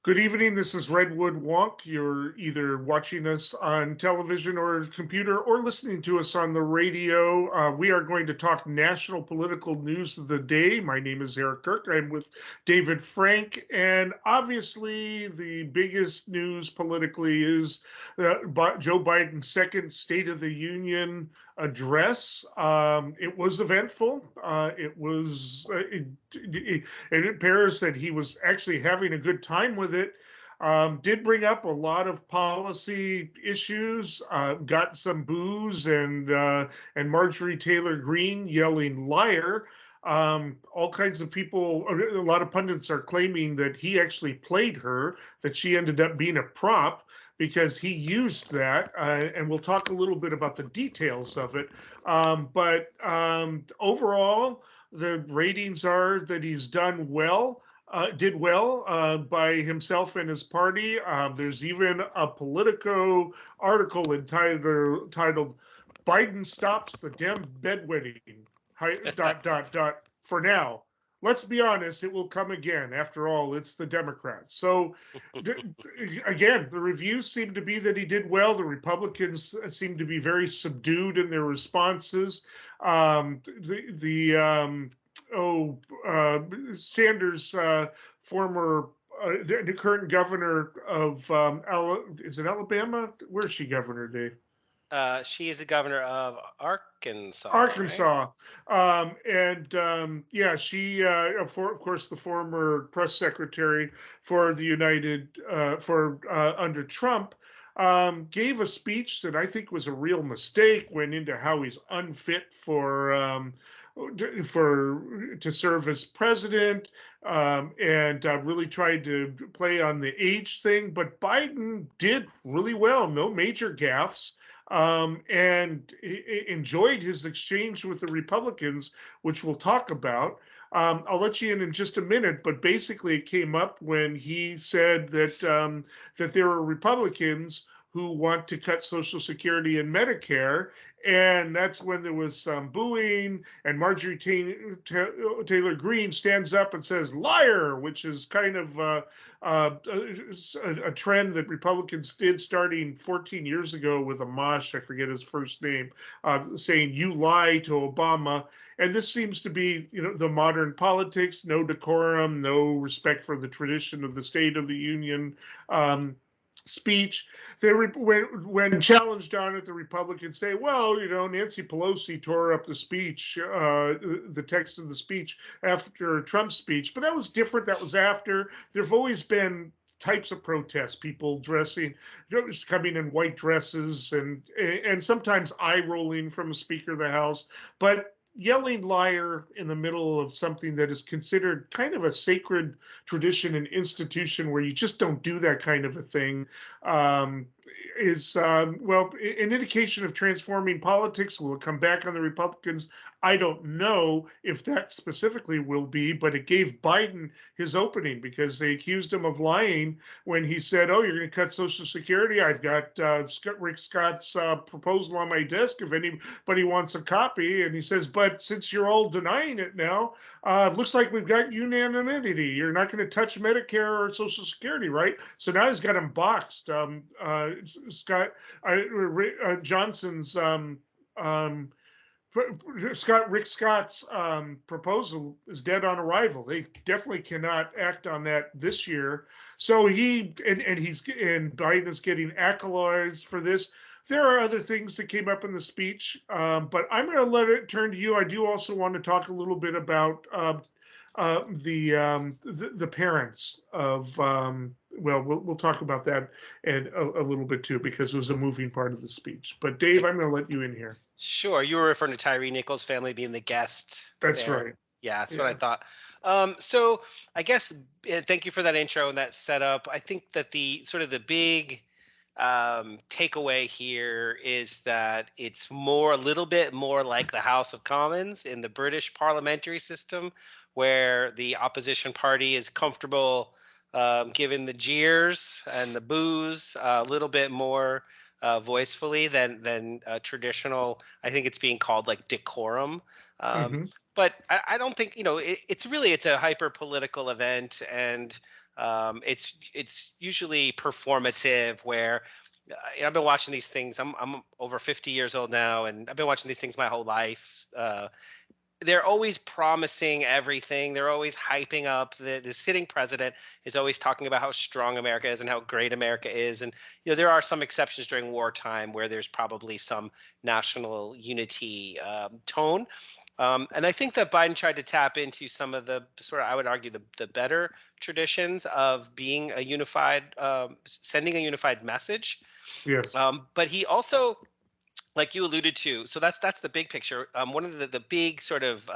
Good evening. This is Redwood Wonk. You're either watching us on television or computer or listening to us on the radio. We are going to talk national political news of the day. My name is Eric Kirk. I'm with David Frank. And obviously, the biggest news politically is Joe Biden's second State of the Union address. It was eventful. It appears that he was actually having a good time with it. Did bring up a lot of policy issues. Got some boos and Marjorie Taylor Greene yelling liar. All kinds of people, a lot of pundits are claiming that he actually played her, that she ended up being a prop because he used that, and we'll talk a little bit about the details of it. But overall, the ratings are that he's did well by himself and his party. There's even a Politico article entitled "Biden Stops the Dem Bedwetting." For now. Let's be honest, it will come again. After all, it's the Democrats. So, again, the reviews seem to be that he did well. The Republicans seem to be very subdued in their responses. Sanders, former the current governor of is it Alabama? Where's she governor, Dave? She is the governor of Arkansas. Arkansas, right? She, of course, the former press secretary for the under Trump, gave a speech that I think was a real mistake. Went into how he's unfit to serve as president, and really tried to play on the age thing. But Biden did really well, no major gaffes. And enjoyed his exchange with the Republicans, which we'll talk about. I'll let you in just a minute, but basically it came up when he said that there are Republicans who want to cut Social Security and Medicare, and that's when there was some booing, and Marjorie Taylor Greene stands up and says, liar, which is kind of a trend that Republicans did starting 14 years ago with Amash, I forget his first name, saying, you lie to Obama. And this seems to be, the modern politics, no decorum, no respect for the tradition of the State of the Union speech. When challenged on it, the Republicans say, well, Nancy Pelosi tore up the speech, the text of the speech after Trump's speech, but that was different. That was after. There've always been types of protests, people coming in white dresses and sometimes eye rolling from a Speaker of the House, but yelling liar in the middle of something that is considered kind of a sacred tradition and institution where you just don't do that kind of a thing is an indication of transforming politics. Will it come back on the Republicans? I don't know if that specifically will be, but it gave Biden his opening because they accused him of lying when he said, oh, you're going to cut Social Security. I've got Rick Scott's proposal on my desk if anybody wants a copy. And he says, but since you're all denying it now, it looks like we've got unanimity. You're not going to touch Medicare or Social Security, right? So now he's got him boxed. Rick Scott's proposal is dead on arrival. They definitely cannot act on that this year. So Biden is getting accolades for this. There are other things that came up in the speech, but I'm going to let it turn to you. I do also want to talk a little bit about the parents of. We'll talk about that and a little bit too, because it was a moving part of the speech. But Dave, I'm going to let you in here. Sure. You were referring to Tyree Nichols' family being the guest. That's there. Right. Yeah, that's what I thought. So I guess thank you for that intro and that setup. I think that the big takeaway here is that it's a little bit more like the House of Commons in the British parliamentary system, where the opposition party is comfortable given the jeers and the boos a little bit more voicefully than traditional. I think it's being called like decorum. But I don't think, it's a hyper political event, and It's usually performative where I've been watching these things. I'm over 50 years old now, and I've been watching these things my whole life. They're always promising everything. They're always hyping up. The sitting president is always talking about how strong America is and how great America is. And there are some exceptions during wartime where there's probably some national unity tone. And I think that Biden tried to tap into some of the sort of, I would argue, the better traditions of being a unified, sending a unified message. Yes. But he also, like you alluded to, so that's the big picture. One of the big sort of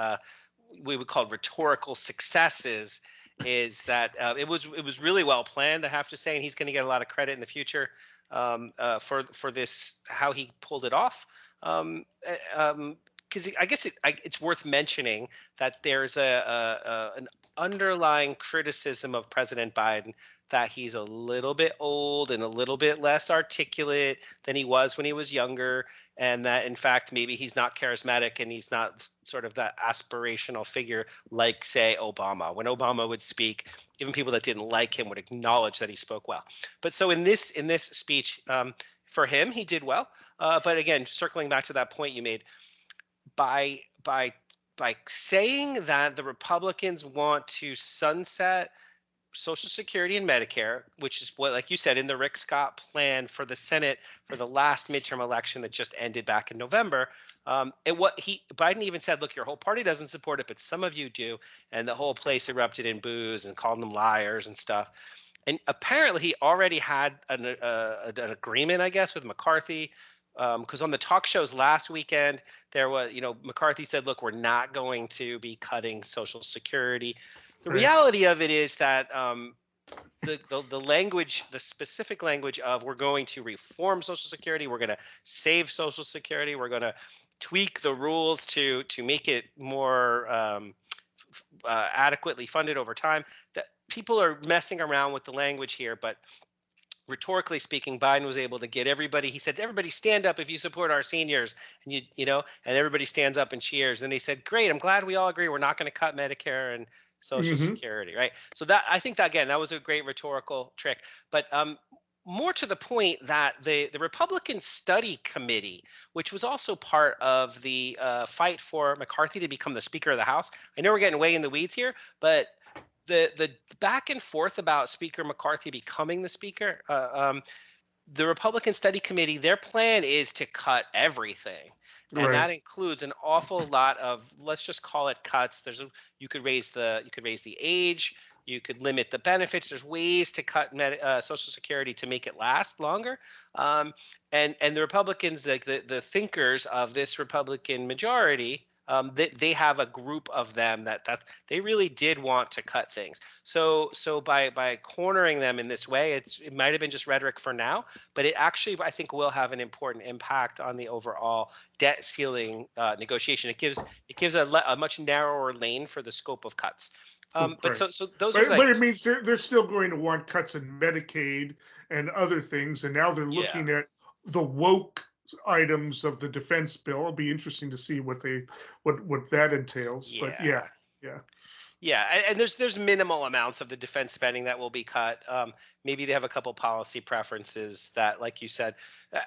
we would call rhetorical successes is that it was really well planned, I have to say, and he's going to get a lot of credit in the future for this, how he pulled it off. Because I guess it's worth mentioning that there's an underlying criticism of President Biden that he's a little bit old and a little bit less articulate than he was when he was younger, and that in fact maybe he's not charismatic and he's not sort of that aspirational figure like, say, Obama. When Obama would speak, even people that didn't like him would acknowledge that he spoke well. But so in this speech, for him, he did well. But again, circling back to that point you made, by saying that the Republicans want to sunset Social Security and Medicare, which is what, like you said, in the Rick Scott plan for the Senate for the last midterm election that just ended back in November, Biden even said, look, your whole party doesn't support it, but some of you do, and the whole place erupted in boos and called them liars and stuff. And apparently he already had an agreement, I guess, with McCarthy. Because on the talk shows last weekend, there was, McCarthy said, look, we're not going to be cutting Social Security. The reality of it is that the language, the specific language of we're going to reform Social Security, we're going to save Social Security, we're going to tweak the rules to make it more adequately funded over time. That people are messing around with the language here, but rhetorically speaking, Biden was able to get everybody. He said, "Everybody stand up if you support our seniors," and and everybody stands up and cheers. And they said, "Great, I'm glad we all agree we're not going to cut Medicare and Social Security," right? So that, I think that, again, that was a great rhetorical trick. But more to the point, that the Republican Study Committee, which was also part of the fight for McCarthy to become the Speaker of the House. I know we're getting way in the weeds here, but the back and forth about Speaker McCarthy becoming the Speaker, the Republican Study Committee, their plan is to cut everything, and that includes an awful lot of, let's just call it cuts. You could raise the age, you could limit the benefits. There's ways to cut Social Security to make it last longer, and the Republicans, like the thinkers of this Republican majority. They have a group of them that they really did want to cut things. So by cornering them in this way, it might have been just rhetoric for now, but it actually, I think, will have an important impact on the overall debt ceiling negotiation. It gives a much narrower lane for the scope of cuts. But so those are, but it means they're still going to want cuts in Medicaid and other things, and now they're looking at the woke items of the defense bill. It'll be interesting to see what that entails. But and there's minimal amounts of the defense spending that will be cut. Maybe they have a couple policy preferences that, like you said,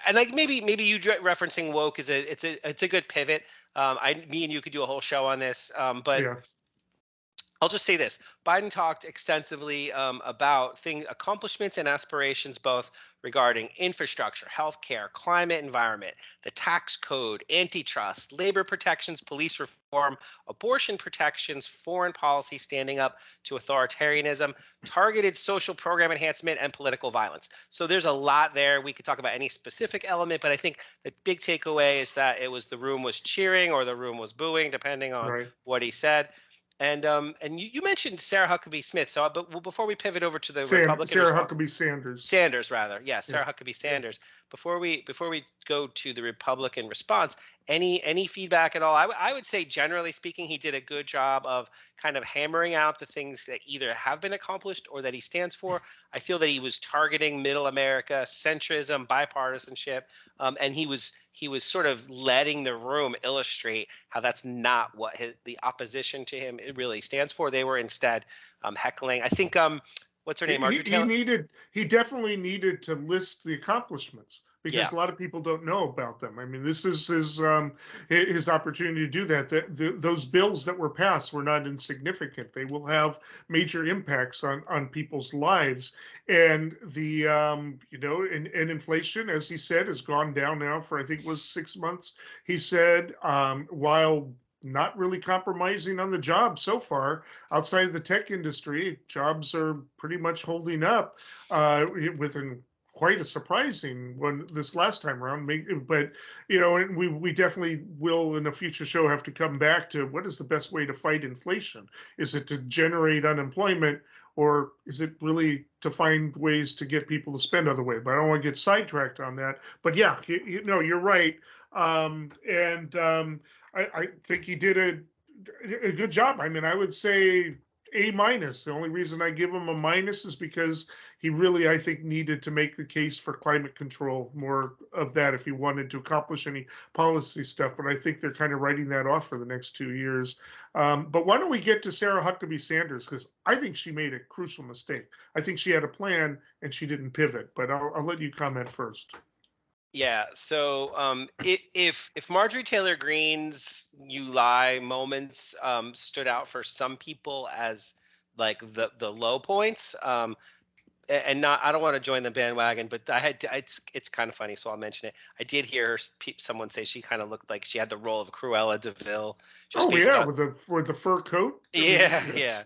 and like maybe you referencing woke is it's a good pivot. Me and you could do a whole show on this, but. I'll just say this. Biden talked extensively about accomplishments and aspirations, both regarding infrastructure, healthcare, climate, environment, the tax code, antitrust, labor protections, police reform, abortion protections, foreign policy standing up to authoritarianism, targeted social program enhancement, and political violence. So there's a lot there. We could talk about any specific element, but I think the big takeaway is that the room was cheering or the room was booing, depending on what he said. And you mentioned Sarah Huckabee Smith. So, but before we pivot over to the Republican, Sarah Huckabee Sanders. Sarah Huckabee Sanders. Before we go to the Republican response, any feedback at all? I would say, generally speaking, he did a good job of kind of hammering out the things that either have been accomplished or that he stands for. I feel that he was targeting middle America, centrism, bipartisanship, and he was sort of letting the room illustrate how that's not what the opposition to him really stands for. They were instead heckling. I think what's her name, Marjorie He Taylor? he definitely needed to list the accomplishments Yeah. because a lot of people don't know about them. I mean, this is his opportunity to do that. Those bills that were passed were not insignificant. They will have major impacts on people's lives, and the and inflation, as he said, has gone down now for I think it was 6 months. He said while not really compromising on the job so far. Outside of the tech industry, jobs are pretty much holding up within quite a surprising one this last time around. But and we definitely will in a future show have to come back to what is the best way to fight inflation? Is it to generate unemployment? Or is it really to find ways to get people to spend other way? But I don't want to get sidetracked on that. But yeah, you're right. I think he did a good job. I mean, I would say A minus. The only reason I give him a minus is because he really, I think, needed to make the case for climate control, more of that if he wanted to accomplish any policy stuff. But I think they're kind of writing that off for the next 2 years. But why don't we get to Sarah Huckabee Sanders? Because I think she made a crucial mistake. I think she had a plan and she didn't pivot. But I'll let you comment first. Yeah. So if Marjorie Taylor Greene's "You Lie" moments stood out for some people as like the low points, and not, I don't want to join the bandwagon, but it's kind of funny, so I'll mention it. I did hear someone say she kind of looked like she had the role of Cruella de Vil, just Oh based yeah, on. with the fur coat. I mean, Yeah, yeah.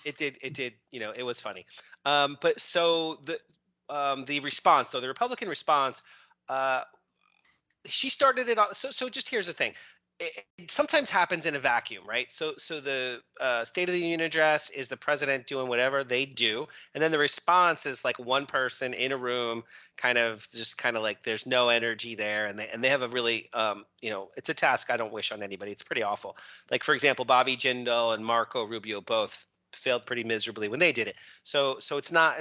It did. It was funny. But so the response, though, the Republican response, uh, she started it off. So just here's the thing. It sometimes happens in a vacuum, right? So the State of the Union address is the president doing whatever they do, and then the response is like one person in a room, kind of like there's no energy there, and they have a really it's a task I don't wish on anybody. It's pretty awful. Like, for example, Bobby Jindal and Marco Rubio both failed pretty miserably when they did it. So it's not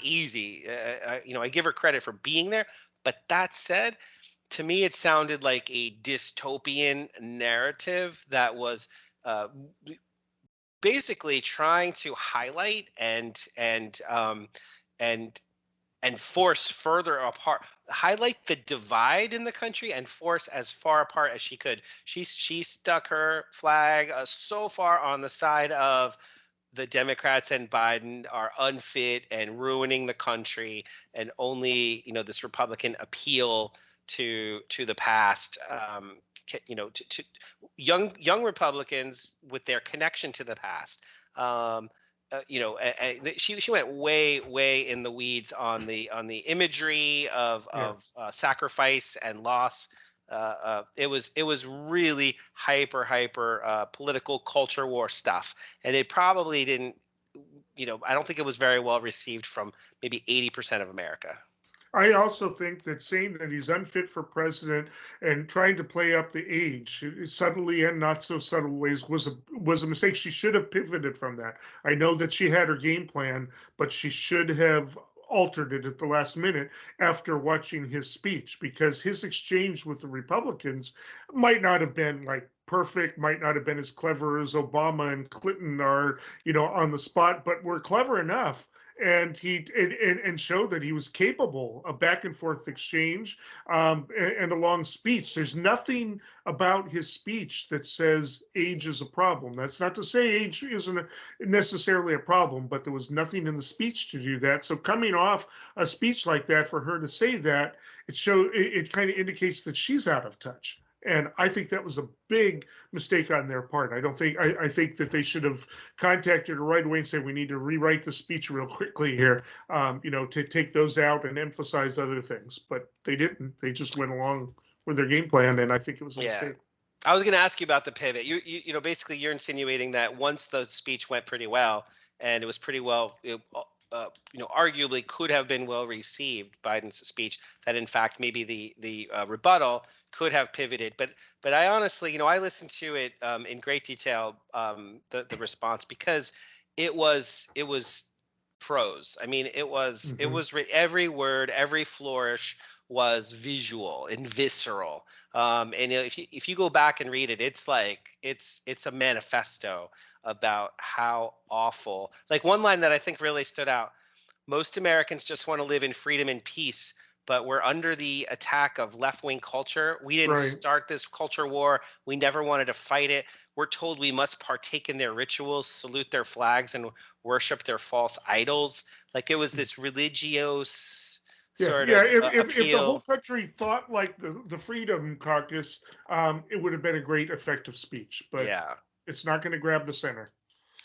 easy. I give her credit for being there, but that said, to me, it sounded like a dystopian narrative that was uh, basically trying to highlight and force further apart, highlight the divide in the country and force as far apart as she could. She stuck her flag so far on the side of the Democrats and Biden are unfit and ruining the country, and only this Republican appeal to the past, to young Republicans with their connection to the past. She went way in the weeds on the imagery of Yeah. sacrifice and loss. It was really hyper political culture war stuff, and it probably didn't. I don't think it was very well received from maybe 80% of America. I also think that saying that he's unfit for president and trying to play up the age subtly and not so subtle ways was a mistake. She should have pivoted from that. I know that she had her game plan, but she should have altered it at the last minute after watching his speech, because his exchange with the Republicans might not have been like perfect, might not have been as clever as Obama and Clinton are, on the spot, but were clever enough. And he and showed that he was capable of back and forth exchange, and a long speech. There's nothing about his speech that says age is a problem. That's not to say age isn't necessarily a problem, but there was nothing in the speech to do that. So coming off a speech like that, for her to say that, it kind of indicates that she's out of touch. And I think that was a big mistake on their part. I think that they should have contacted her right away and said, we need to rewrite the speech real quickly here, to take those out and emphasize other things. But they didn't. They just went along with their game plan, and I think it was a mistake. I was going to ask you about the pivot. Basically you're insinuating that once the speech went pretty well, and it was pretty well, arguably could have been well received, Biden's speech, that in fact maybe the rebuttal could have pivoted. But I honestly, I listened to it in great detail, the response, because it was prose. I mean, it was every word, every flourish was visual and visceral. And if you go back and read it, it's like it's a manifesto about how awful. Like one line that I think really stood out: most Americans just want to live in freedom and peace, but we're under the attack of left-wing culture. We didn't Right. start this culture war. We never wanted to fight it. We're told we must partake in their rituals, salute their flags, and worship their false idols. Like it was this religious Yeah, sort yeah. of If the whole appeal. country thought like the Freedom Caucus, it would have been a great effective speech. But Yeah. it's not going to grab the center.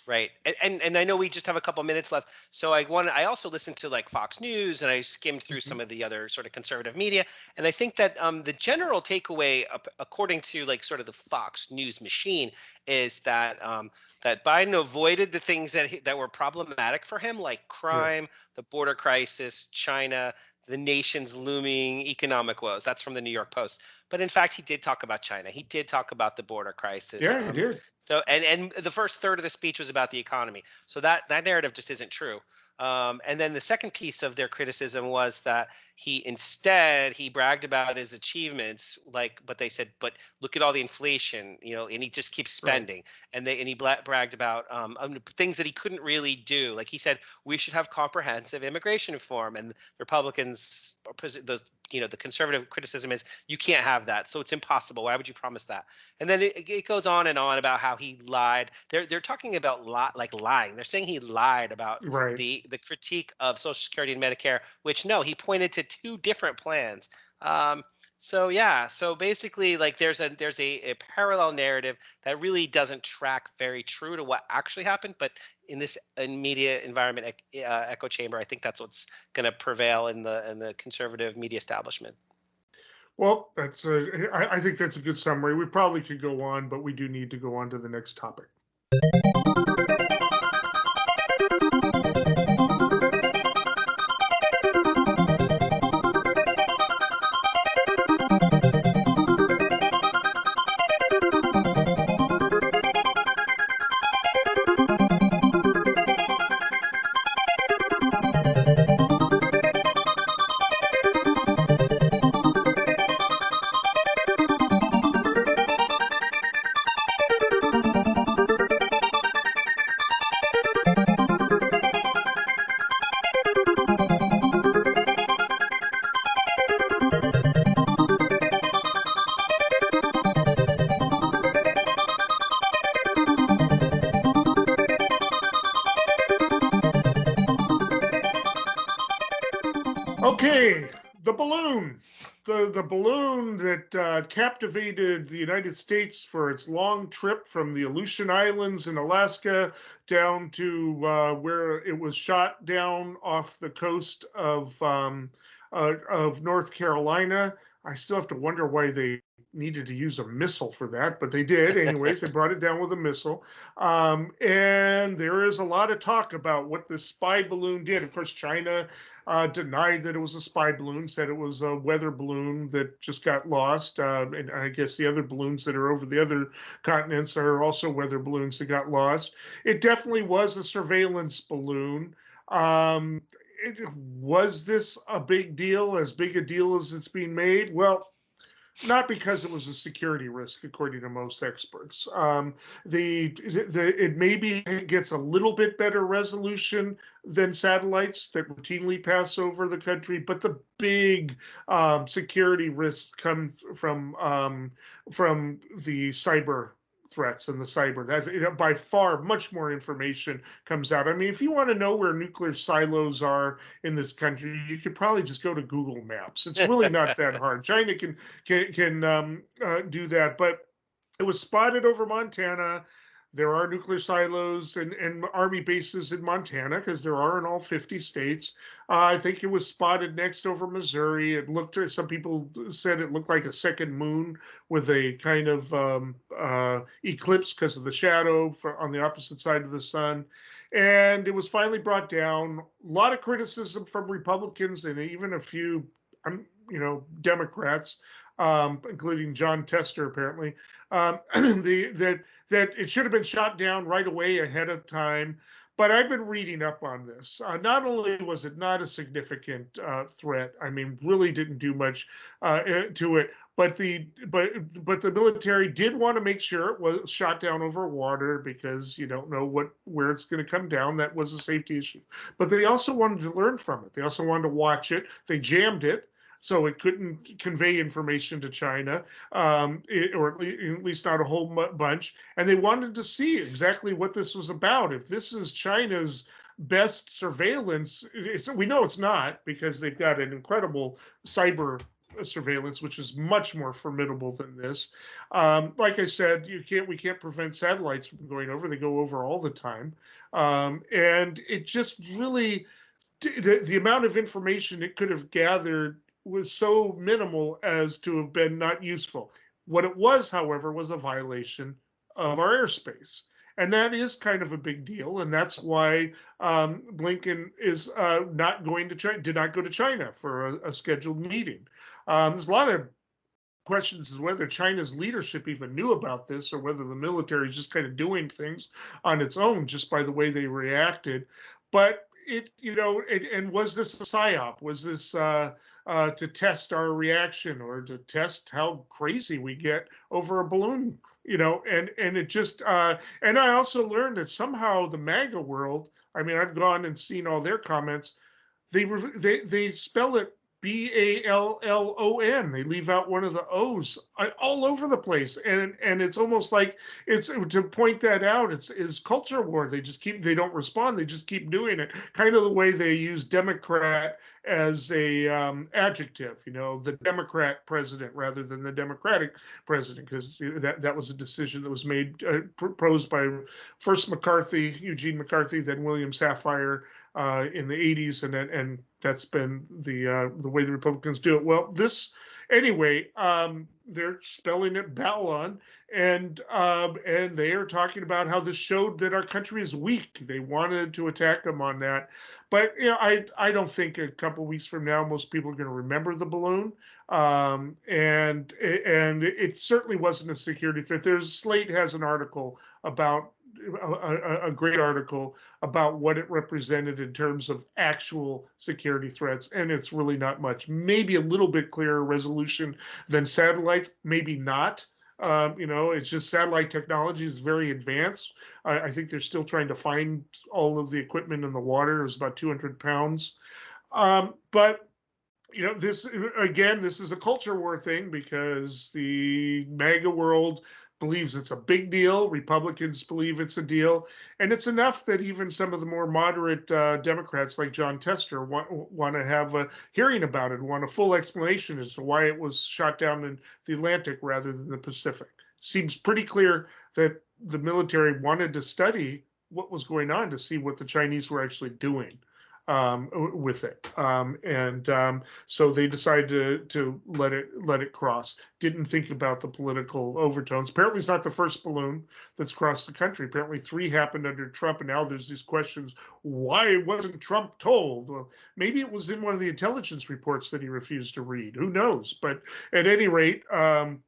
Right. And I know we just have a couple minutes left. So I also listened to like Fox News, and I skimmed through Mhm. some of the other sort of conservative media. And I think that the general takeaway, according to like sort of the Fox News machine, is that that Biden avoided the things that were problematic for him, like Yeah, crime, the border crisis, China, the nation's looming economic woes. That's from the New York Post. But in fact, he did talk about China. He did talk about the border crisis. yeah, you did. So and the first third of the speech was about the economy. So that narrative just isn't true. And then the second piece of their criticism was that he bragged about his achievements, like, but they said, but look at all the inflation, and he just keeps Right. spending. And he bragged about things that he couldn't really do. Like he said, we should have comprehensive immigration reform, and the Republicans, the conservative criticism is you can't have that, so it's impossible. Why would you promise that? And then it goes on and on about how he lied. They're talking about like lying. They're saying he lied about Right. the critique of Social Security and Medicare, which no, he pointed to two different plans. So yeah, so basically, like there's a parallel narrative that really doesn't track very true to what actually happened, but in this media environment echo chamber, I think that's what's going to prevail in the conservative media establishment. Well, I think that's a good summary. We probably could go on, but we do need to go on to the next topic. Okay, the balloon. The balloon that captivated the United States for its long trip from the Aleutian Islands in Alaska down to where it was shot down off the coast of North Carolina. I still have to wonder why they needed to use a missile for that, but they did. Anyways, they brought it down with a missile. And there is a lot of talk about what the spy balloon did. Of course, China denied that it was a spy balloon, said it was a weather balloon that just got lost. And I guess the other balloons that are over the other continents are also weather balloons that got lost. It definitely was a surveillance balloon. Um, was this a big deal, as big a deal as it's being made? Well, not because it was a security risk, according to most experts. It maybe gets a little bit better resolution than satellites that routinely pass over the country, but the big security risks come from the cyber threats and the cyber. That by far much more information comes out. I mean, if you want to know where nuclear silos are in this country, you could probably just go to Google Maps. It's really not that hard. China can do that, but it was spotted over Montana. There are nuclear silos and army bases in Montana, because there are in all 50 states. I think it was spotted next over Missouri. Some people said it looked like a second moon with a kind of eclipse because of the shadow on the opposite side of the sun. And it was finally brought down. A lot of criticism from Republicans and even a few, Democrats, including John Tester, apparently, that it should have been shot down right away ahead of time. But I've been reading up on this. Not only was it not a significant threat, I mean, really didn't do much to it, but the military did want to make sure it was shot down over water because you don't know where it's going to come down. That was a safety issue. But they also wanted to learn from it. They also wanted to watch it. They jammed it so it couldn't convey information to China, or at least not a whole bunch. And they wanted to see exactly what this was about. If this is China's best surveillance, we know it's not, because they've got an incredible cyber surveillance, which is much more formidable than this. Like I said, we can't prevent satellites from going over. They go over all the time, and it just really the amount of information it could have gathered was so minimal as to have been not useful. What it was, however, was a violation of our airspace. And that is kind of a big deal. And that's why Blinken is not going to China, did not go to China for a scheduled meeting. There's a lot of questions as whether China's leadership even knew about this or whether the military is just kind of doing things on its own just by the way they reacted. But and was this a psyop? Was this to test our reaction or to test how crazy we get over a balloon? And it just and I also learned that somehow the MAGA world. I mean, I've gone and seen all their comments. They spell it Ballon. They leave out one of the O's all over the place, and it's almost like it's to point that out. It's culture war. They don't respond. They just keep doing it. Kind of the way they use Democrat as a adjective. The Democrat president rather than the Democratic president, because that was a decision that was made proposed by first Eugene McCarthy, then William Safire. In the 80s, and that's been the way the Republicans do it. Well, anyway, they're spelling it Ballon, and they are talking about how this showed that our country is weak. They wanted to attack them on that, but I don't think a couple weeks from now most people are going to remember the balloon, and it certainly wasn't a security threat. Slate has an article about. A great article about what it represented in terms of actual security threats, and it's really not much. Maybe a little bit clearer resolution than satellites, maybe not. It's just satellite technology is very advanced. I think they're still trying to find all of the equipment in the water. It was about 200 pounds. But this is a culture war thing because the MAGA world believes it's a big deal. Republicans believe it's a deal. And it's enough that even some of the more moderate Democrats like John Tester want to have a hearing about it, want a full explanation as to why it was shot down in the Atlantic rather than the Pacific. Seems pretty clear that the military wanted to study what was going on to see what the Chinese were actually doing with it, so they decided to let it cross. Didn't think about the political overtones. Apparently, it's not the first balloon that's crossed the country. Apparently, 3 happened under Trump, and now there's these questions: why wasn't Trump told? Well, maybe it was in one of the intelligence reports that he refused to read. Who knows? But at any rate, the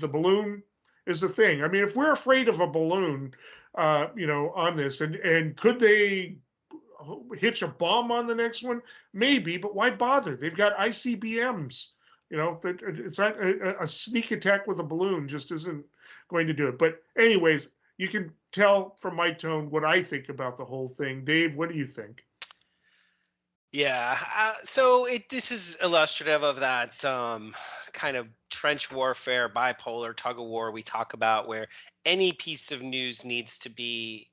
balloon is the thing. I mean, if we're afraid of a balloon, on this, and could they hitch a bomb on the next one? Maybe, but why bother? They've got ICBMs. It's not a sneak attack with a balloon just isn't going to do it. But anyways, you can tell from my tone what I think about the whole thing. Dave, what do you think? Yeah, so this is illustrative of that kind of trench warfare, bipolar tug of war we talk about, where any piece of news needs to be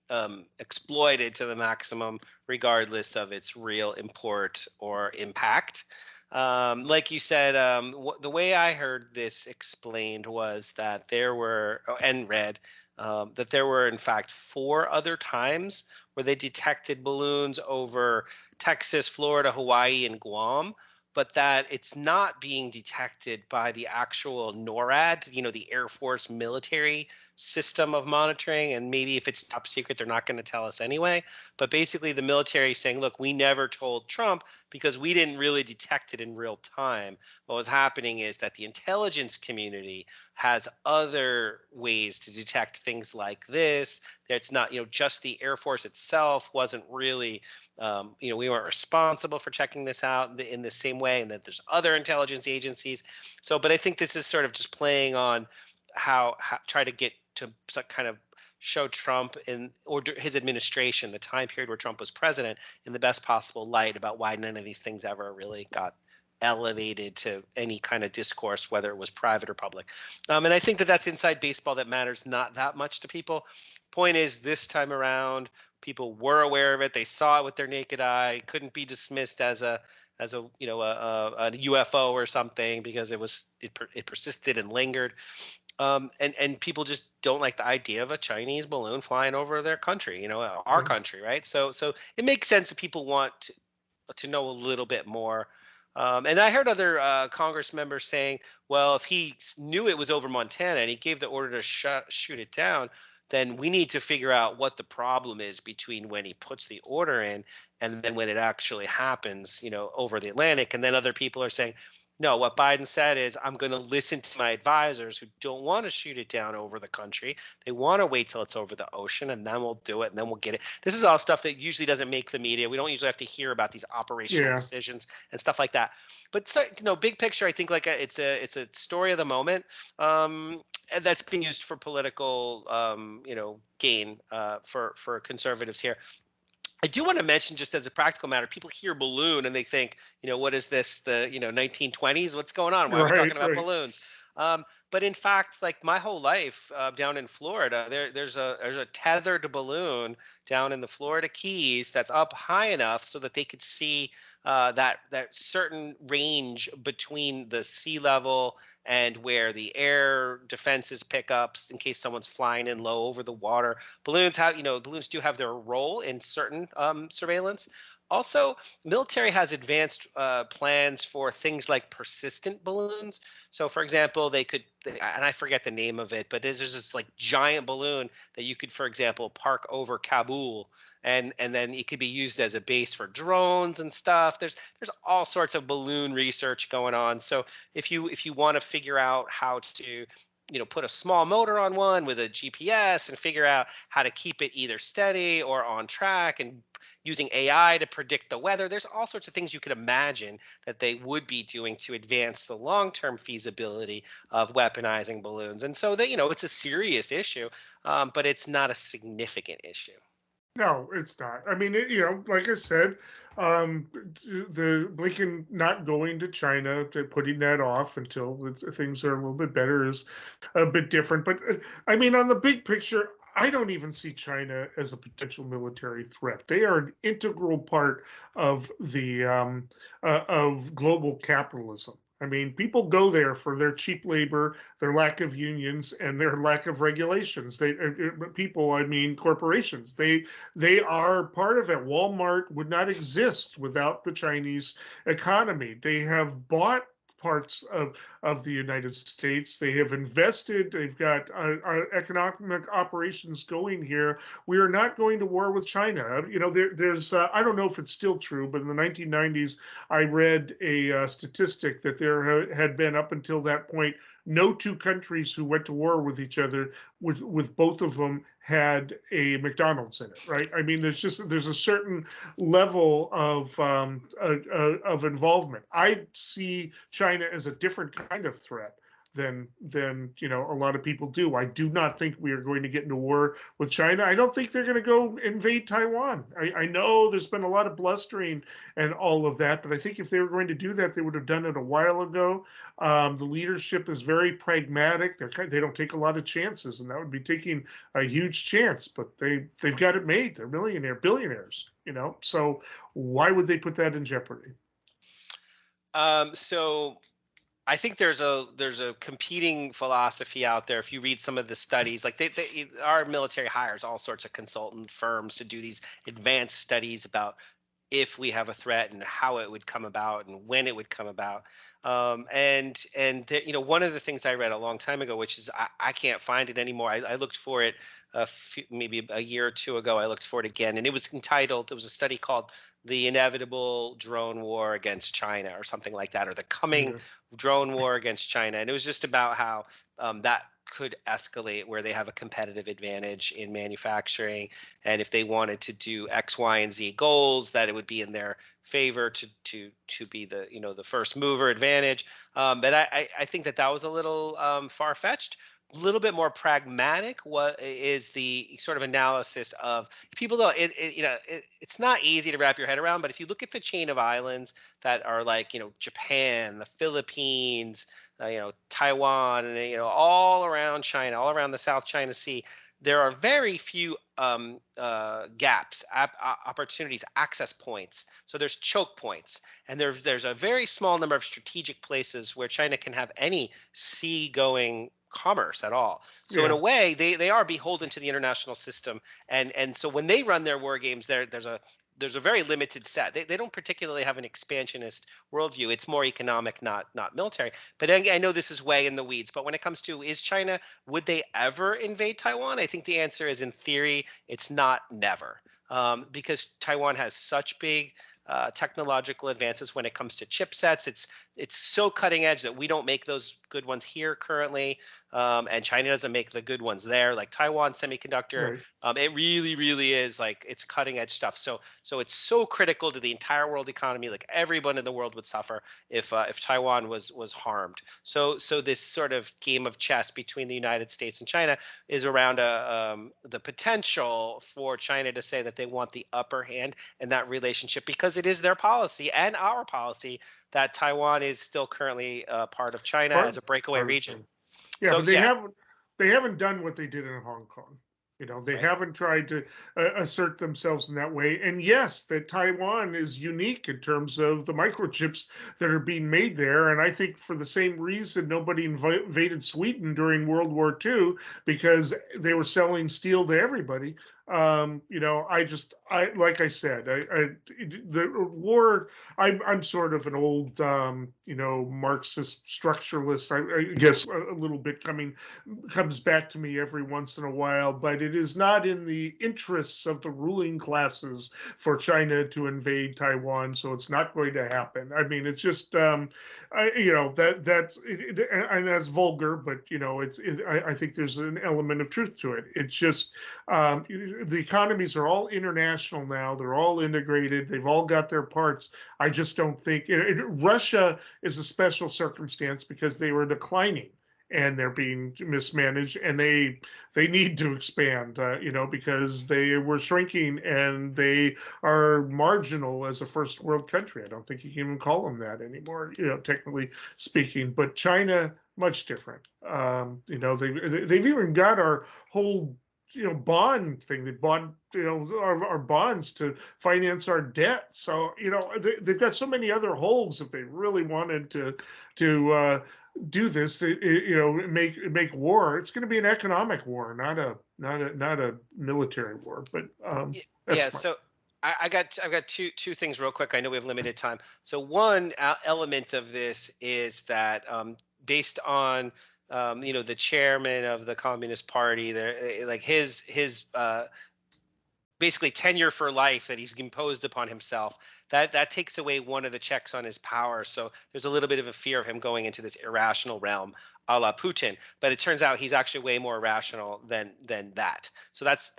exploited to the maximum, regardless of its real import or impact. Like you said, the way I heard this explained was that there were, and read, that there were in fact 4 other times where they detected balloons over Texas, Florida, Hawaii, and Guam, but that it's not being detected by the actual NORAD, the Air Force military system of monitoring, and maybe if it's top secret, they're not going to tell us anyway. But basically, the military is saying, look, we never told Trump because we didn't really detect it in real time. What was happening is that the intelligence community has other ways to detect things like this. That it's not, just the Air Force itself wasn't really, we weren't responsible for checking this out in the same way, and that there's other intelligence agencies. So, but I think this is sort of just playing on how try to get to kind of show Trump or his administration, the time period where Trump was president, in the best possible light about why none of these things ever really got elevated to any kind of discourse, whether it was private or public. And I think that that's inside baseball that matters not that much to people. Point is, this time around, people were aware of it. They saw it with their naked eye. It couldn't be dismissed as a UFO or something because it persisted and lingered. And people just don't like the idea of a Chinese balloon flying over their country, our country, right? So it makes sense that people want to know a little bit more. And I heard other Congress members saying, well, if he knew it was over Montana and he gave the order to shoot it down, then we need to figure out what the problem is between when he puts the order in and then when it actually happens, over the Atlantic. And then other people are saying, no, what Biden said is, I'm going to listen to my advisors who don't want to shoot it down over the country. They want to wait till it's over the ocean, and then we'll do it, and then we'll get it. This is all stuff that usually doesn't make the media. We don't usually have to hear about these operational decisions and stuff like that. But big picture, I think it's a story of the moment. And that's being used for political, gain for conservatives here. I do want to mention, just as a practical matter, people hear balloon and they think, what is this, the 1920s? What's going on? Why are we talking about balloons? But in fact, like my whole life down in Florida, there's a tethered balloon down in the Florida Keys that's up high enough so that they could see that certain range between the sea level and where the air defenses pick up in case someone's flying in low over the water. Balloons do have their role in certain surveillance. Also, military has advanced plans for things like persistent balloons. So, for example, and I forget the name of it, but there's this like giant balloon that you could, for example, park over Kabul, and then it could be used as a base for drones and stuff. There's all sorts of balloon research going on. So if you want to figure out how to put a small motor on one with a GPS and figure out how to keep it either steady or on track, and using AI to predict the weather, there's all sorts of things you could imagine that they would be doing to advance the long-term feasibility of weaponizing balloons. And so it's a serious issue, but it's not a significant issue. No, it's not. I mean, like I said, the Blinken not going to China, putting that off until things are a little bit better, is a bit different. But I mean, on the big picture, I don't even see China as a potential military threat. They are an integral part of the of global capitalism. I mean, people go there for their cheap labor, their lack of unions, and their lack of regulations. I mean corporations. They are part of it. Walmart would not exist without the Chinese economy. They have bought parts of the United States. They have invested. They've got economic operations going here. We are not going to war with China. There's I don't know if it's still true, but in the 1990s, I read a statistic that there had been, up until that point, no two countries who went to war with each other with both of them had a McDonald's in it, right? I mean, there's a certain level of involvement. I see China as a different kind of threat than a lot of people do. I do not think we are going to get into war with China. I don't think they're going to go invade Taiwan. I know there's been a lot of blustering and all of that, but I think if they were going to do that, they would have done it a while ago. The leadership is very pragmatic. They don't take a lot of chances, and that would be taking a huge chance. But they've got it made. They're billionaires. So why would they put that in jeopardy? So I think there's a competing philosophy out there. If you read some of the studies, like our military hires all sorts of consultant firms to do these advanced studies about if we have a threat and how it would come about and when it would come about. One of the things I read a long time ago, which is I can't find it anymore. I looked for it maybe a year or two ago. I looked for it again, and it was entitled. It was a study called "The Inevitable Drone War Against China" or something like that, or "The Coming Yeah. Drone War Against China," and it was just about how that could escalate where they have a competitive advantage in manufacturing, and if they wanted to do X, Y, and Z goals, that it would be in their favor to be the the first mover advantage. But I think that was a little far fetched. A little bit more pragmatic. What is the sort of analysis of people? Though it's not easy to wrap your head around. But if you look at the chain of islands that are like Japan, the Philippines, Taiwan, and all around China, all around the South China Sea, there are very few gaps, opportunities, access points. So there's choke points, and there's a very small number of strategic places where China can have any seagoing commerce at all. So in a Yeah. way, they are beholden to the international system, and so when they run their war games, there's a very limited set. They don't particularly have an expansionist worldview. It's more economic, not military. But I know this is way in the weeds. But when it comes to would they ever invade Taiwan? I think the answer is, in theory, it's not never, because Taiwan has such big technological advances when it comes to chipsets. It's so cutting edge that we don't make those good ones here currently, and China doesn't make the good ones there. Like Taiwan Semiconductor, Right. it really is like it's cutting edge stuff. So it's so critical to the entire world economy. Like everyone in the world would suffer if Taiwan was harmed. So this sort of game of chess between the United States and China is around the potential for China to say that they want the upper hand in that relationship, because it is their policy and our policy that Taiwan is still currently part of China as Part a breakaway part of region. China. Yeah, So but yeah, they haven't done what they did in Hong Kong. They right. haven't tried to assert themselves in that way. And yes, that Taiwan is unique in terms of the microchips that are being made there. And I think for the same reason, nobody invaded Sweden during World War II, because they were selling steel to everybody. Like I said, the war. I'm sort of an old, Marxist structuralist. I guess a little bit comes back to me every once in a while, but it is not in the interests of the ruling classes for China to invade Taiwan, so it's not going to happen. I mean, it's just, and that's vulgar, but I think there's an element of truth to it. It's just the economies are all international now; they're all integrated. They've all got their parts. I just don't think Russia is a special circumstance because they were declining and they're being mismanaged, and they need to expand, because they were shrinking and they are marginal as a first world country. I don't think you can even call them that anymore, technically speaking. But China, much different. They've even got our whole bond thing. They bought our bonds to finance our debt. So they've got so many other holes if they really wanted to do this. Make war. It's going to be an economic war, not a military war. But that's Yeah. fine. So I've got two things real quick. I know we have limited time. So one element of this is that based on the chairman of the Communist Party, there like his basically tenure for life that he's imposed upon himself, that takes away one of the checks on his power. So there's a little bit of a fear of him going into this irrational realm, a la Putin. But it turns out he's actually way more rational than that. So that's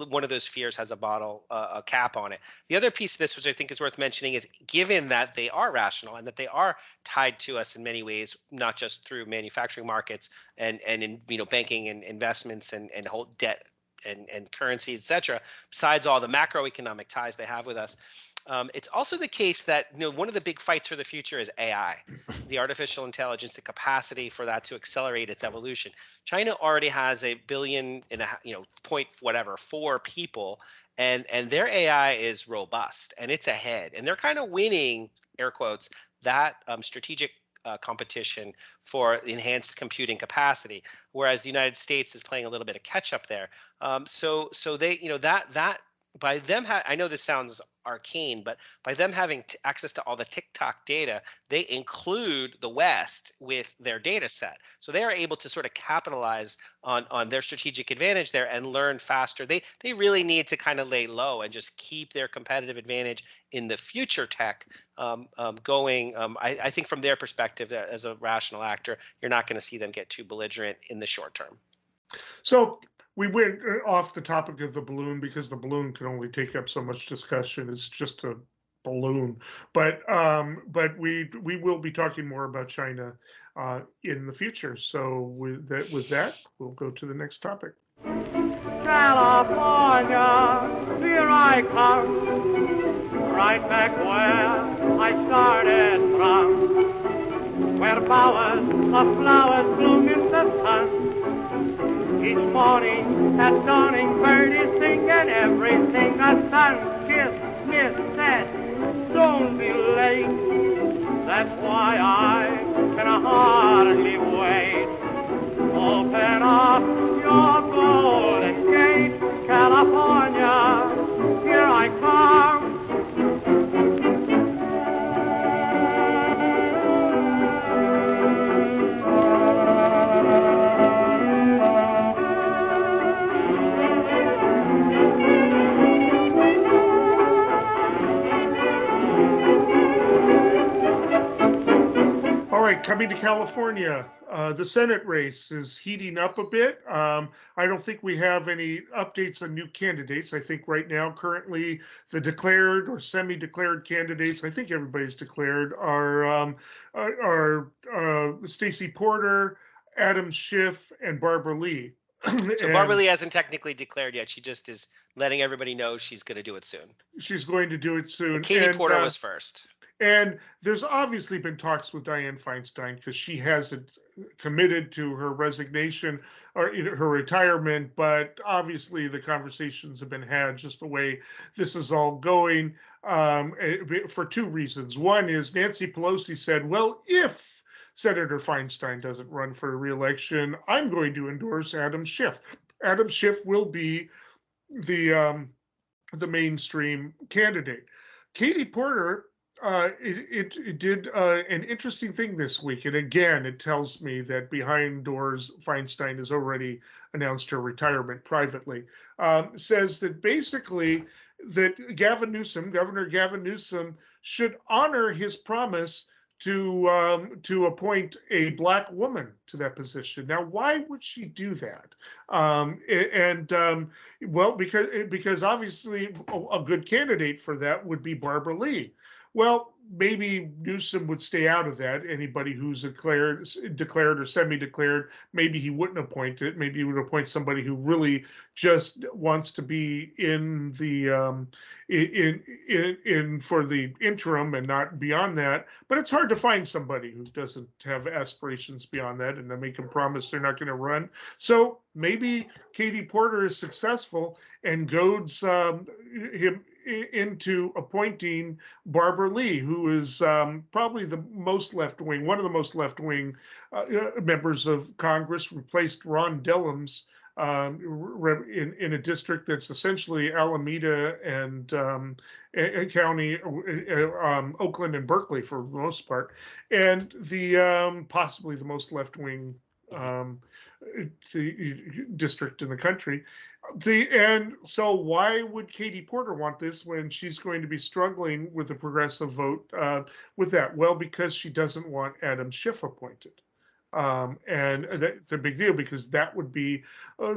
one of those fears has a cap on it. The other piece of this, which I think is worth mentioning, is given that they are rational and that they are tied to us in many ways, not just through manufacturing markets and in banking and investments and whole debt and currency, et cetera, besides all the macroeconomic ties they have with us. It's also the case that one of the big fights for the future is AI, the artificial intelligence, the capacity for that to accelerate its evolution. China already has 1 billion and point whatever 4 people, and their AI is robust and it's ahead, and they're kind of winning, air quotes, that strategic competition for enhanced computing capacity, whereas the United States is playing a little bit of catch up there. So they, that by them, I know this sounds arcane, but by them having access to all the TikTok data, they include the West with their data set. So they are able to sort of capitalize on their strategic advantage there and learn faster. They really need to kind of lay low and just keep their competitive advantage in the future tech going. I think from their perspective, as a rational actor, you're not going to see them get too belligerent in the short term. So we went off the topic of the balloon because the balloon can only take up so much discussion. It's just a balloon, but we will be talking more about China in the future. So with that, we'll go to the next topic. California, here I come, right back where I started from, where bowers of flowers bloom in the sun. Each morning at dawning, birdies sing and everything a sun kissed, said, don't be late. That's why I can hardly wait. Open up your golden gate, California, here I come. Coming to California, the Senate race is heating up a bit. I don't think we have any updates on new candidates. I think right now, currently, the declared or semi-declared candidates, I think everybody's declared, are Stacey Porter, Adam Schiff, and Barbara Lee. So Barbara Lee hasn't technically declared yet. She just is letting everybody know she's going to do it soon. She's going to do it soon. And Katie Porter was first. And there's obviously been talks with Dianne Feinstein because she hasn't committed to her resignation or her retirement, but obviously the conversations have been had just the way this is all going for two reasons. One is Nancy Pelosi said, well, if Senator Feinstein doesn't run for re-election, I'm going to endorse Adam Schiff. Adam Schiff will be the mainstream candidate. Katie Porter it did an interesting thing this week. And again, it tells me that behind doors, Feinstein has already announced her retirement privately. Says that basically that Governor Gavin Newsom, should honor his promise to appoint a Black woman to that position. Now, why would she do that? Well, because obviously a good candidate for that would be Barbara Lee. Well, maybe Newsom would stay out of that. Anybody who's declared or semi-declared, maybe he wouldn't appoint it. Maybe he would appoint somebody who really just wants to be in the in for the interim and not beyond that. But it's hard to find somebody who doesn't have aspirations beyond that and to make them promise they're not going to run. So maybe Katie Porter is successful and goads him into appointing Barbara Lee, who is probably the most left-wing, one of the most left-wing members of Congress, replaced Ron Dellums in a district that's essentially Alameda and County, Oakland and Berkeley for the most part, and the possibly the most left-wing district in the country. And so why would Katie Porter want this when she's going to be struggling with the progressive vote with that? Well, because she doesn't want Adam Schiff appointed. And that's a big deal because that would be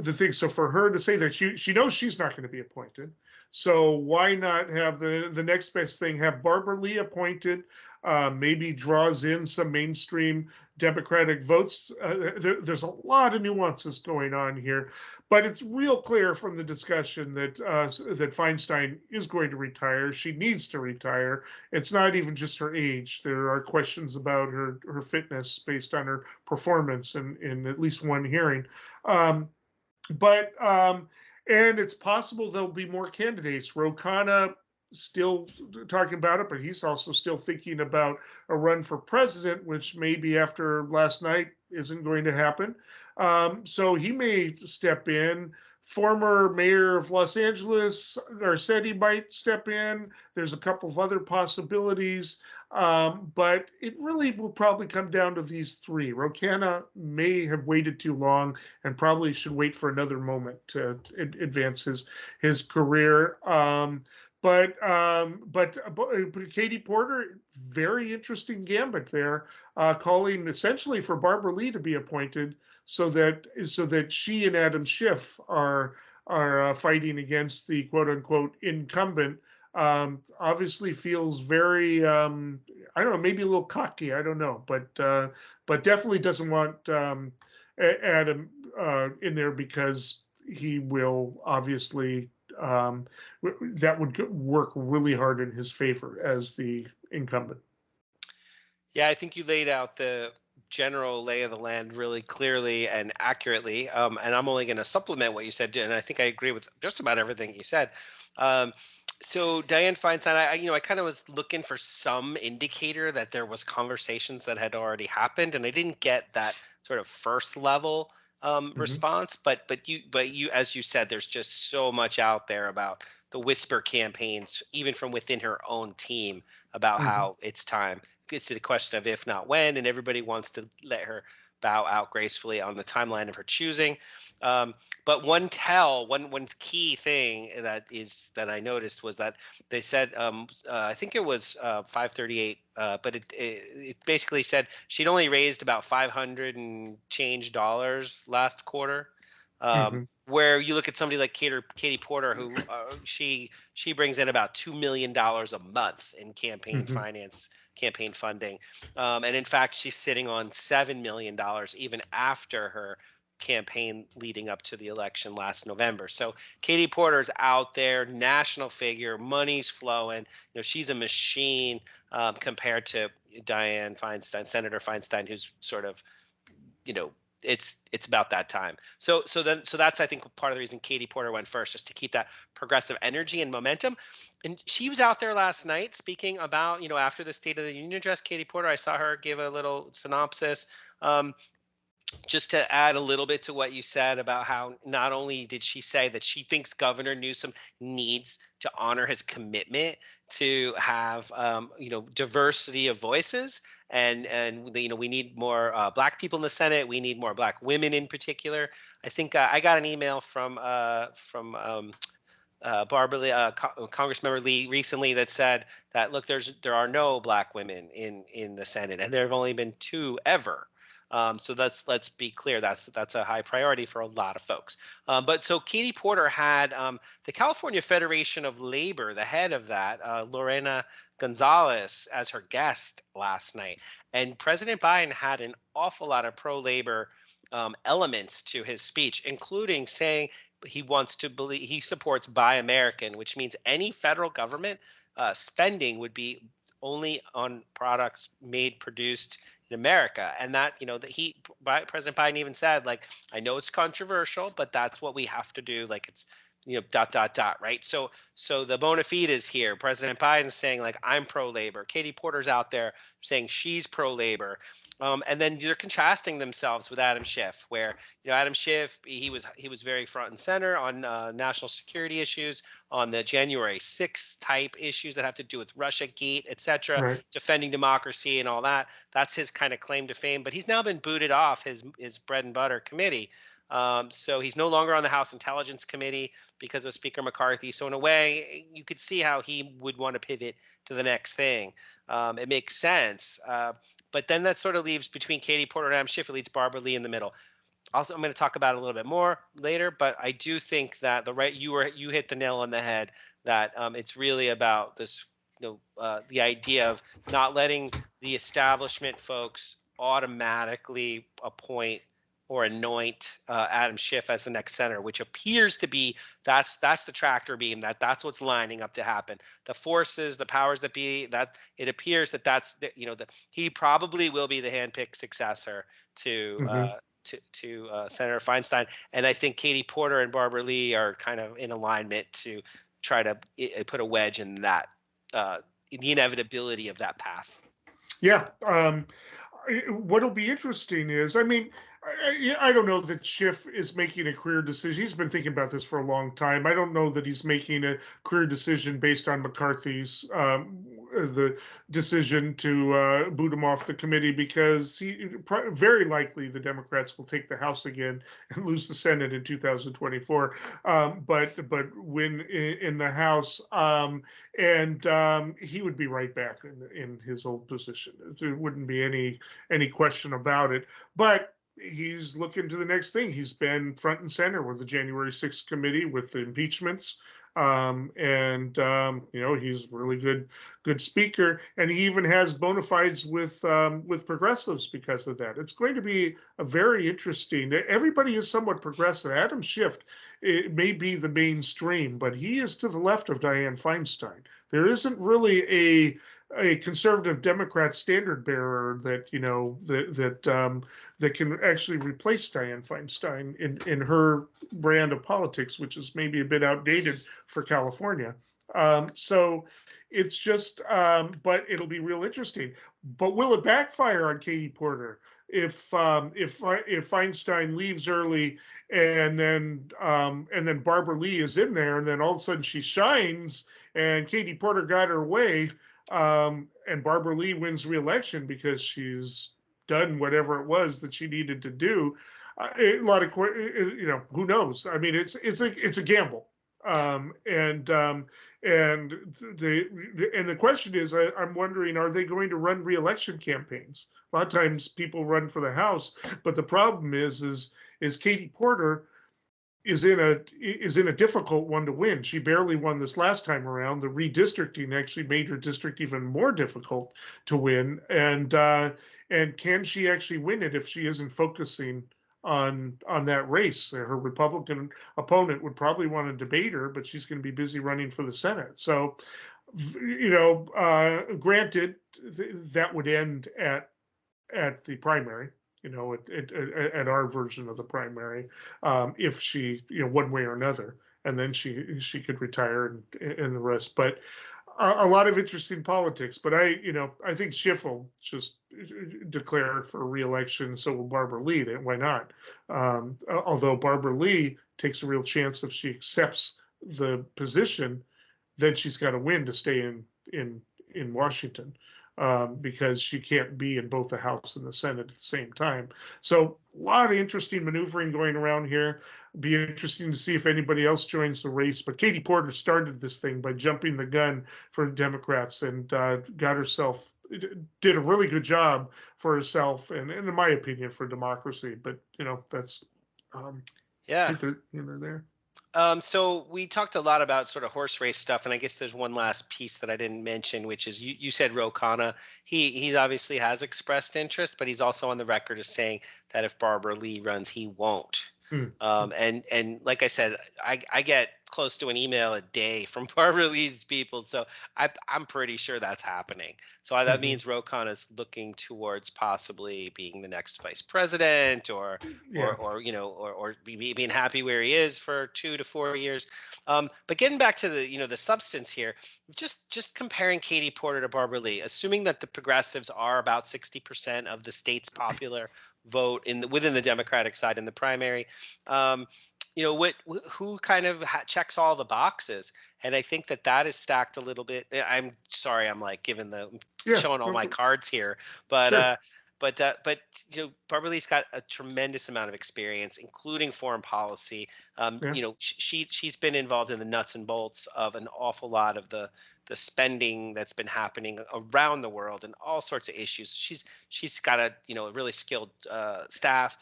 the thing. So for her to say that she knows she's not going to be appointed. So why not have the next best thing, have Barbara Lee appointed, maybe draws in some mainstream Democratic votes. There's a lot of nuances going on here, but it's real clear from the discussion that that Feinstein is going to retire. She needs to retire. It's not even just her age. There are questions about her fitness based on her performance in at least one hearing. And it's possible there'll be more candidates. Ro Khanna still talking about it, but he's also still thinking about a run for president, which maybe after last night isn't going to happen. So he may step in. former mayor of Los Angeles, Garcetti, might step in. There's a couple of other possibilities, but it really will probably come down to these three. Rocana may have waited too long and probably should wait for another moment to advance his career. But Katie Porter, very interesting gambit there, calling essentially for Barbara Lee to be appointed, so that she and Adam Schiff are fighting against the quote unquote incumbent. Obviously feels very I don't know, maybe a little cocky, I don't know, but definitely doesn't want Adam in there, because he will obviously that would work really hard in his favor as the incumbent. Yeah, I think you laid out the general lay of the land really clearly and accurately. And I'm only going to supplement what you said, and I think I agree with just about everything you said. So Dianne Feinstein, I kind of was looking for some indicator that there was conversations that had already happened, and I didn't get that sort of first level response. But you, as you said, there's just so much out there about the whisper campaigns, even from within her own team, about how it's time. It's a question of if not when, and everybody wants to let her bow out gracefully on the timeline of her choosing. But one key thing that I noticed was that they said, I think it was 538, but it basically said she'd only raised about $500 and change last quarter. Where you look at somebody like Katie Porter, who she brings in about $2 million a month in campaign finance, campaign funding, and in fact she's sitting on $7 million even after her campaign leading up to the election last November. So Katie Porter's out there, national figure, money's flowing. She's a machine compared to Dianne Feinstein, Senator Feinstein, who's sort of, it's about that time. So that's, I think, part of the reason Katie Porter went first, just to keep that progressive energy and momentum. And she was out there last night speaking about, after the State of the Union address, Katie Porter, I saw her give a little synopsis. Just to add a little bit to what you said about how not only did she say that she thinks Governor Newsom needs to honor his commitment to have, diversity of voices, and we need more Black people in the Senate. We need more Black women in particular. I think I got an email from Barbara Lee, Congressmember Lee recently, that said that, look, there are no Black women in the Senate, and there have only been 2 ever. So let's be clear, that's a high priority for a lot of folks. But so Katie Porter had the California Federation of Labor, the head of that, Lorena Gonzalez, as her guest last night. And President Biden had an awful lot of pro-labor elements to his speech, including saying he supports Buy American, which means any federal government spending would be only on products produced in America. And that, President Biden even said, like, I know it's controversial, but that's what we have to do. Like, it's, right? So the bona fide is here. President Biden's saying, like, I'm pro-labor. Katie Porter's out there saying she's pro-labor. And then they're contrasting themselves with Adam Schiff, where, Adam Schiff, he was very front and center on national security issues, on the January 6th type issues that have to do with Russiagate, et cetera, right, defending democracy and all that. That's his kind of claim to fame. But he's now been booted off his bread and butter committee. So he's no longer on the House Intelligence Committee because of Speaker McCarthy. So in a way, you could see how he would want to pivot to the next thing. It makes sense. But then that sort of leaves between Katie Porter and Adam Schiff, it leaves Barbara Lee in the middle. Also, I'm going to talk about it a little bit more later, but I do think that you hit the nail on the head, that it's really about this, the idea of not letting the establishment folks automatically appoint or anoint Adam Schiff as the next senator, which appears to be that's the tractor beam, that's what's lining up to happen. The forces, the powers that be, that it appears that he probably will be the handpicked successor to Senator Feinstein. And I think Katie Porter and Barbara Lee are kind of in alignment to try to put a wedge in that, the inevitability of that path. Yeah. What'll be interesting is, I don't know that Schiff is making a career decision. He's been thinking about this for a long time. I don't know that he's making a career decision based on McCarthy's the decision to boot him off the committee, because very likely the Democrats will take the House again and lose the Senate in 2024, but win in the House, and he would be right back in his old position. There wouldn't be any question about it. But he's looking to the next thing. He's been front and center with the January 6th committee with the impeachments. He's a really good speaker, and he even has bona fides with progressives because of that. It's going to be a very interesting. Everybody is somewhat progressive. Adam Schiff, it may be the mainstream, but he is to the left of Dianne Feinstein. There isn't really a conservative Democrat standard bearer that that can actually replace Dianne Feinstein in her brand of politics, which is maybe a bit outdated for California. So it's just, but it'll be real interesting. But will it backfire on Katie Porter if Feinstein leaves early and then Barbara Lee is in there, and then all of a sudden she shines and Katie Porter got her way? And Barbara Lee wins re-election because she's done whatever it was that she needed to do. A lot of, who knows? I mean, it's a gamble. And the question is, I'm wondering, are they going to run re-election campaigns? A lot of times people run for the House, but the problem is Katie Porter is in a difficult one to win. She barely won this last time around. The redistricting actually made her district even more difficult to win. And can she actually win it if she isn't focusing on that race? Her Republican opponent would probably want to debate her, but she's going to be busy running for the Senate. So, granted, that would end at the primary. At our version of the primary, if she, one way or another, and then she could retire and the rest. But a lot of interesting politics. But I think Schiff will just declare for re-election. So will Barbara Lee. Why not? Although Barbara Lee takes a real chance if she accepts the position, then she's got to win to stay in Washington. Because she can't be in both the House and the Senate at the same time. So a lot of interesting maneuvering going around here. Be interesting to see if anybody else joins the race. But Katie Porter started this thing by jumping the gun for Democrats and did a really good job for herself and in my opinion, for democracy. But, that's, yeah, they're there. So we talked a lot about sort of horse race stuff, and I guess there's one last piece that I didn't mention, which is you said Ro Khanna. He's obviously has expressed interest, but he's also on the record as saying that if Barbara Lee runs, he won't. And like I said, I get close to an email a day from Barbara Lee's people, so I'm pretty sure that's happening. So that means Ro Khanna is looking towards possibly being the next vice president, or being happy where he is for 2 to 4 years. But getting back to the substance here, just comparing Katie Porter to Barbara Lee, assuming that the progressives are about 60% of the state's popular vote within the Democratic side in the primary. Who kind of checks all the boxes, and I think that is stacked a little bit. I'm sorry, I'm like showing all my cards here, but sure. But Barbara Lee's got a tremendous amount of experience, including foreign policy. She's been involved in the nuts and bolts of an awful lot of the spending that's been happening around the world and all sorts of issues. She's got a really skilled staff.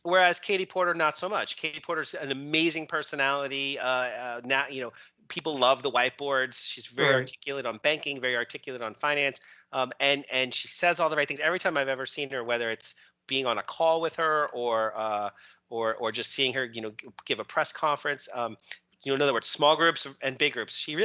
Whereas Katie Porter, not so much. Katie Porter's an amazing personality. Now, people love the whiteboards. She's very articulate on banking, very articulate on finance, and she says all the right things. Every time I've ever seen her, whether it's being on a call with her or just seeing her, give a press conference. In other words, small groups and big groups. She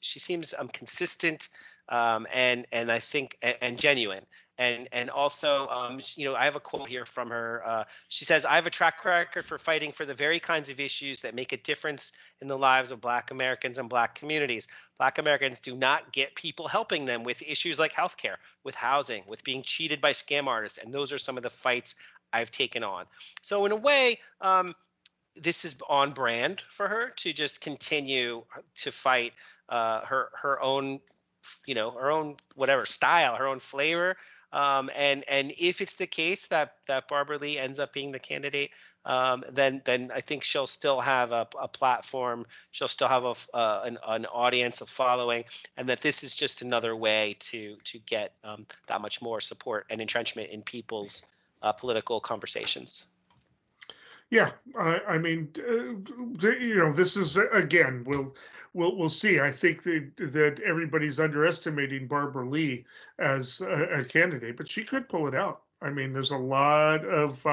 seems consistent. and I think and genuine. And also, I have a quote here from her. She says, "I have a track record for fighting for the very kinds of issues that make a difference in the lives of Black Americans and Black communities. Black Americans do not get people helping them with issues like healthcare, with housing, with being cheated by scam artists, and those are some of the fights I've taken on." So in a way, this is on brand for her to just continue to fight her own, her own whatever style, her own flavor. And if it's the case that Barbara Lee ends up being the candidate, then I think she'll still have a platform. She'll still have an audience, a following, and that this is just another way to get that much more support and entrenchment in people's political conversations. Yeah, I mean, this is again, we'll see. I think that everybody's underestimating Barbara Lee as a candidate, but she could pull it out. I mean, there's a lot of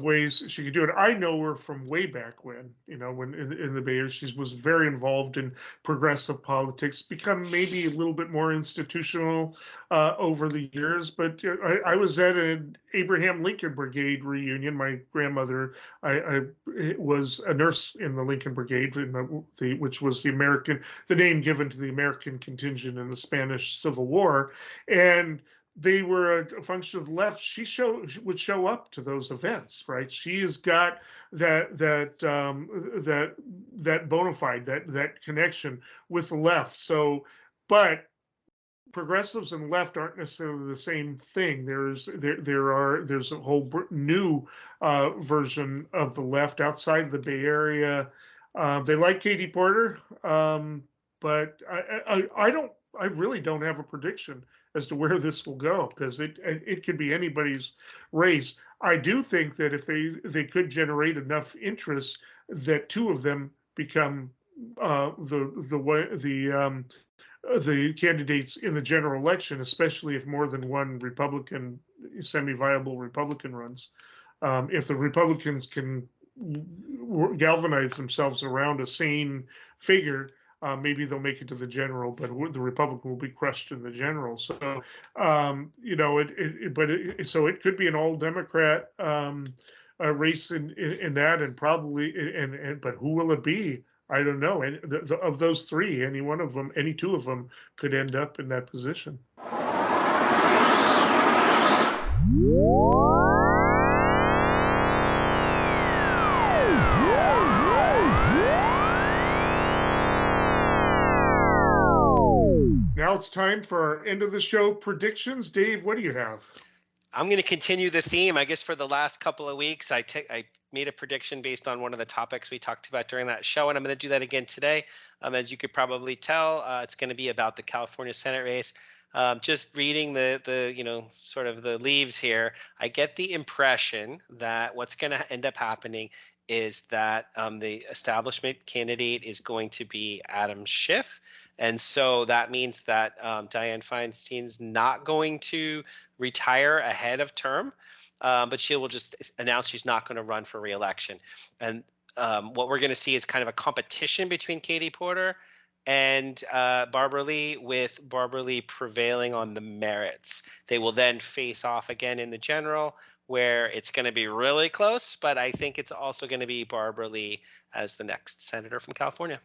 ways she could do it. I know her from way back when, when in the Bay Area, she was very involved in progressive politics, become maybe a little bit more institutional over the years. But I was at an Abraham Lincoln Brigade reunion. My grandmother, I was a nurse in the Lincoln Brigade, which was the name given to the American contingent in the Spanish Civil War, and they were a function of the left. She would show up to those events, right? She has got that bona fide, that connection with the left. So, but progressives and left aren't necessarily the same thing. There's a whole new version of the left outside of the Bay Area. They like Katie Porter, but I really don't have a prediction as to where this will go, because it could be anybody's race. I do think that if they could generate enough interest that two of them become the candidates in the general election, especially if more than one Republican, semi-viable Republican runs. If the Republicans can galvanize themselves around a sane figure, maybe they'll make it to the general, but the Republican will be crushed in the general. So, so it could be an all Democrat race in that, and probably, but who will it be? I don't know. And of those three, any two of them could end up in that position. Now it's time for our end of the show predictions. Dave, what do you have? I'm going to continue the theme. I guess for the last couple of weeks, I made a prediction based on one of the topics we talked about during that show, and I'm going to do that again today. As you could probably tell, it's going to be about the California Senate race. Just reading the sort of the leaves here, I get the impression that what's going to end up happening is that the establishment candidate is going to be Adam Schiff. And so that means that Dianne Feinstein's not going to retire ahead of term, but she will just announce she's not going to run for re-election. And what we're going to see is kind of a competition between Katie Porter and Barbara Lee, with Barbara Lee prevailing on the merits. They will then face off again in the general, where it's going to be really close, but I think it's also going to be Barbara Lee as the next senator from California.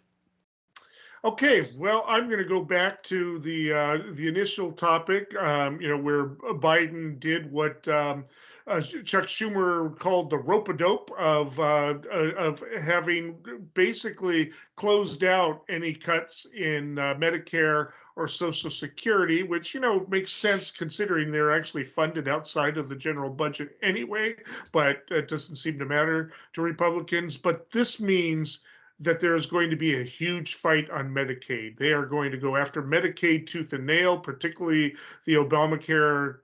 Okay, well, I'm going to go back to the initial topic, where Biden did what Chuck Schumer called the rope-a-dope of having basically closed out any cuts in Medicare or Social Security, which, makes sense considering they're actually funded outside of the general budget anyway, but it doesn't seem to matter to Republicans. But this means that there's going to be a huge fight on Medicaid. They are going to go after Medicaid tooth and nail, particularly the Obamacare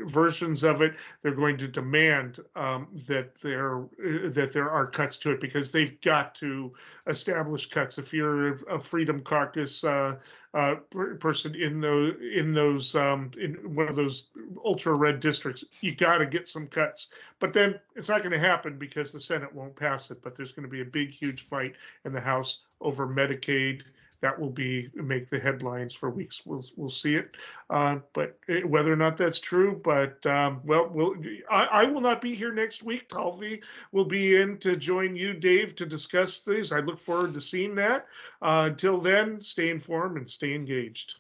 versions of it. They're going to demand that there are cuts to it, because they've got to establish cuts. If you're a Freedom Caucus person in one of those ultra red districts, you got to get some cuts. But then it's not going to happen because the Senate won't pass it. But there's going to be a big, huge fight in the House over Medicaid. that will make the headlines for weeks. We'll see it, but whether or not that's true. But I will not be here next week. Talvi will be in to join you, Dave, to discuss these. I look forward to seeing that. Until then, stay informed and stay engaged.